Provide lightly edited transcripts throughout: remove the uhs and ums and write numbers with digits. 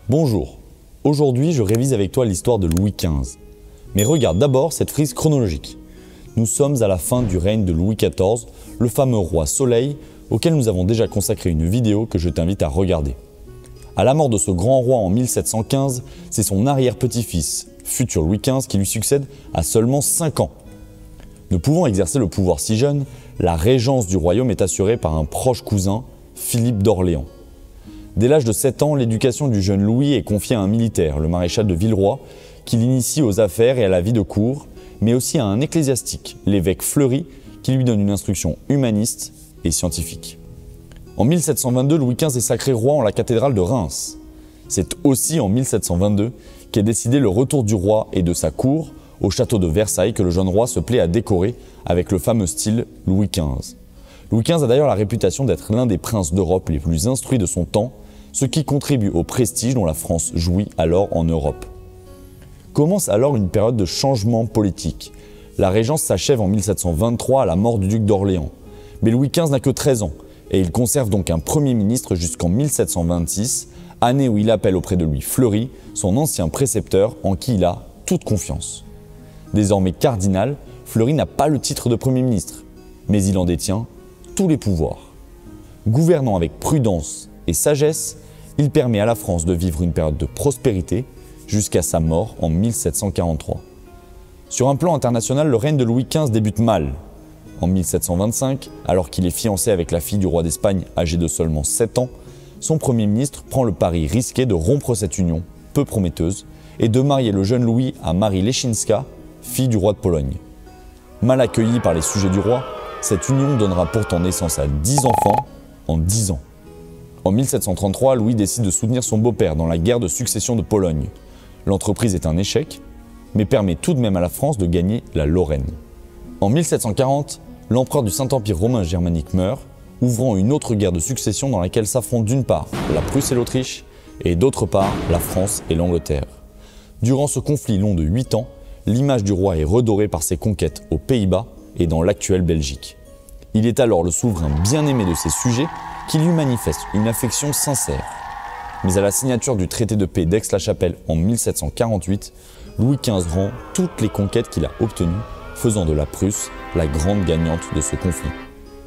Bonjour, aujourd'hui je révise avec toi l'histoire de Louis XV. Mais regarde d'abord cette frise chronologique. Nous sommes à la fin du règne de Louis XIV, le fameux roi Soleil, auquel nous avons déjà consacré une vidéo que je t'invite à regarder. À la mort de ce grand roi en 1715, c'est son arrière-petit-fils, futur Louis XV, qui lui succède à seulement 5 ans. Ne pouvant exercer le pouvoir si jeune, la régence du royaume est assurée par un proche cousin, Philippe d'Orléans. Dès l'âge de 7 ans, l'éducation du jeune Louis est confiée à un militaire, le maréchal de Villeroy, qui l'initie aux affaires et à la vie de cour, mais aussi à un ecclésiastique, l'évêque Fleury, qui lui donne une instruction humaniste et scientifique. En 1722, Louis XV est sacré roi en la cathédrale de Reims. C'est aussi en 1722 qu'est décidé le retour du roi et de sa cour au château de Versailles que le jeune roi se plaît à décorer avec le fameux style Louis XV. Louis XV a d'ailleurs la réputation d'être l'un des princes d'Europe les plus instruits de son temps, ce qui contribue au prestige dont la France jouit alors en Europe. Commence alors une période de changement politique. La régence s'achève en 1723 à la mort du duc d'Orléans. Mais Louis XV n'a que 13 ans et il conserve donc un premier ministre jusqu'en 1726, année où il appelle auprès de lui Fleury, son ancien précepteur en qui il a toute confiance. Désormais cardinal, Fleury n'a pas le titre de premier ministre, mais il en détient tous les pouvoirs. Gouvernant avec prudence et sagesse, il permet à la France de vivre une période de prospérité jusqu'à sa mort en 1743. Sur un plan international, le règne de Louis XV débute mal. En 1725, alors qu'il est fiancé avec la fille du roi d'Espagne âgée de seulement 7 ans, son premier ministre prend le pari risqué de rompre cette union, peu prometteuse, et de marier le jeune Louis à Marie Leszczyńska, fille du roi de Pologne. Mal accueillie par les sujets du roi, cette union donnera pourtant naissance à 10 enfants en 10 ans. En 1733, Louis décide de soutenir son beau-père dans la guerre de succession de Pologne. L'entreprise est un échec, mais permet tout de même à la France de gagner la Lorraine. En 1740, l'empereur du Saint-Empire romain germanique meurt, ouvrant une autre guerre de succession dans laquelle s'affrontent d'une part la Prusse et l'Autriche, et d'autre part la France et l'Angleterre. Durant ce conflit long de 8 ans, l'image du roi est redorée par ses conquêtes aux Pays-Bas et dans l'actuelle Belgique. Il est alors le souverain bien-aimé de ses sujets qui lui manifeste une affection sincère. Mais à la signature du traité de paix d'Aix-la-Chapelle en 1748, Louis XV rend toutes les conquêtes qu'il a obtenues, faisant de la Prusse la grande gagnante de ce conflit.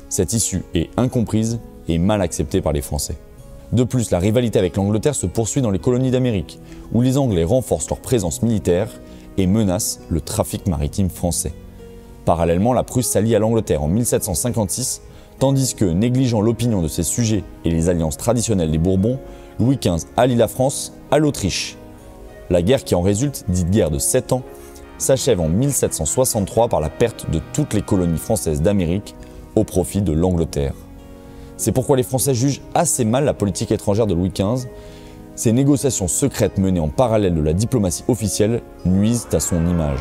Cette issue est incomprise et mal acceptée par les Français. De plus, la rivalité avec l'Angleterre se poursuit dans les colonies d'Amérique, où les Anglais renforcent leur présence militaire et menacent le trafic maritime français. Parallèlement, la Prusse s'allie à l'Angleterre en 1756, tandis que, négligeant l'opinion de ses sujets et les alliances traditionnelles des Bourbons, Louis XV allie la France à l'Autriche. La guerre qui en résulte, dite guerre de 7 ans, s'achève en 1763 par la perte de toutes les colonies françaises d'Amérique au profit de l'Angleterre. C'est pourquoi les Français jugent assez mal la politique étrangère de Louis XV. Ces négociations secrètes menées en parallèle de la diplomatie officielle nuisent à son image.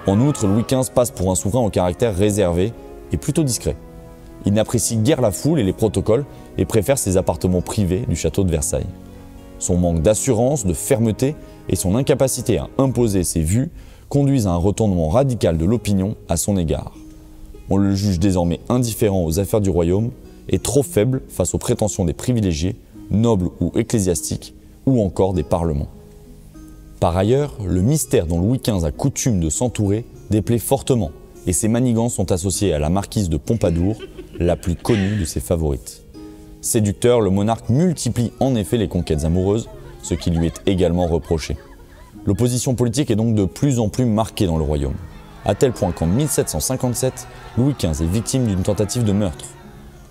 En outre, Louis XV passe pour un souverain au caractère réservé et plutôt discret. Il n'apprécie guère la foule et les protocoles et préfère ses appartements privés du château de Versailles. Son manque d'assurance, de fermeté et son incapacité à imposer ses vues conduisent à un retournement radical de l'opinion à son égard. On le juge désormais indifférent aux affaires du royaume et trop faible face aux prétentions des privilégiés, nobles ou ecclésiastiques, ou encore des parlements. Par ailleurs, le mystère dont Louis XV a coutume de s'entourer déplaît fortement et ses manigances sont associées à la marquise de Pompadour, la plus connue de ses favorites. Séducteur, le monarque multiplie en effet les conquêtes amoureuses, ce qui lui est également reproché. L'opposition politique est donc de plus en plus marquée dans le royaume, à tel point qu'en 1757, Louis XV est victime d'une tentative de meurtre.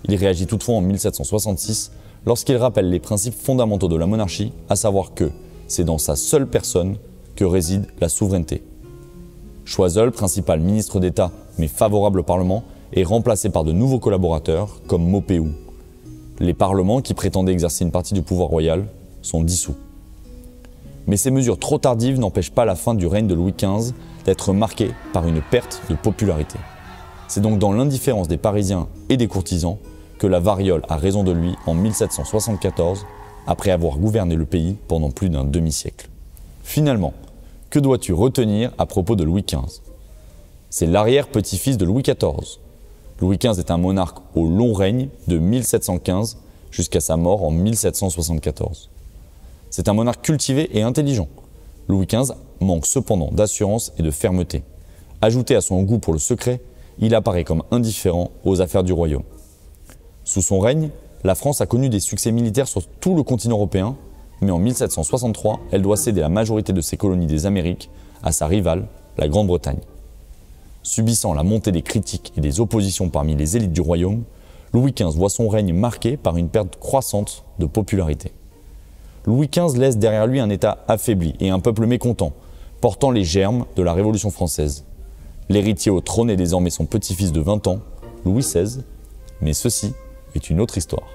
Il réagit toutefois en 1766 lorsqu'il rappelle les principes fondamentaux de la monarchie, à savoir que c'est dans sa seule personne que réside la souveraineté. Choiseul, principal ministre d'État mais favorable au Parlement, est remplacé par de nouveaux collaborateurs comme Maupeou. Les parlements qui prétendaient exercer une partie du pouvoir royal sont dissous. Mais ces mesures trop tardives n'empêchent pas la fin du règne de Louis XV d'être marquée par une perte de popularité. C'est donc dans l'indifférence des Parisiens et des courtisans que la variole a raison de lui en 1774, après avoir gouverné le pays pendant plus d'un demi-siècle. Finalement, que dois-tu retenir à propos de Louis XV ? C'est l'arrière-petit-fils de Louis XIV. Louis XV est un monarque au long règne de 1715 jusqu'à sa mort en 1774. C'est un monarque cultivé et intelligent. Louis XV manque cependant d'assurance et de fermeté. Ajouté à son goût pour le secret, il apparaît comme indifférent aux affaires du royaume. Sous son règne, la France a connu des succès militaires sur tout le continent européen, mais en 1763, elle doit céder la majorité de ses colonies des Amériques à sa rivale, la Grande-Bretagne. Subissant la montée des critiques et des oppositions parmi les élites du royaume, Louis XV voit son règne marqué par une perte croissante de popularité. Louis XV laisse derrière lui un État affaibli et un peuple mécontent, portant les germes de la Révolution française. L'héritier au trône est désormais son petit-fils de 20 ans, Louis XVI, mais ceci est une autre histoire.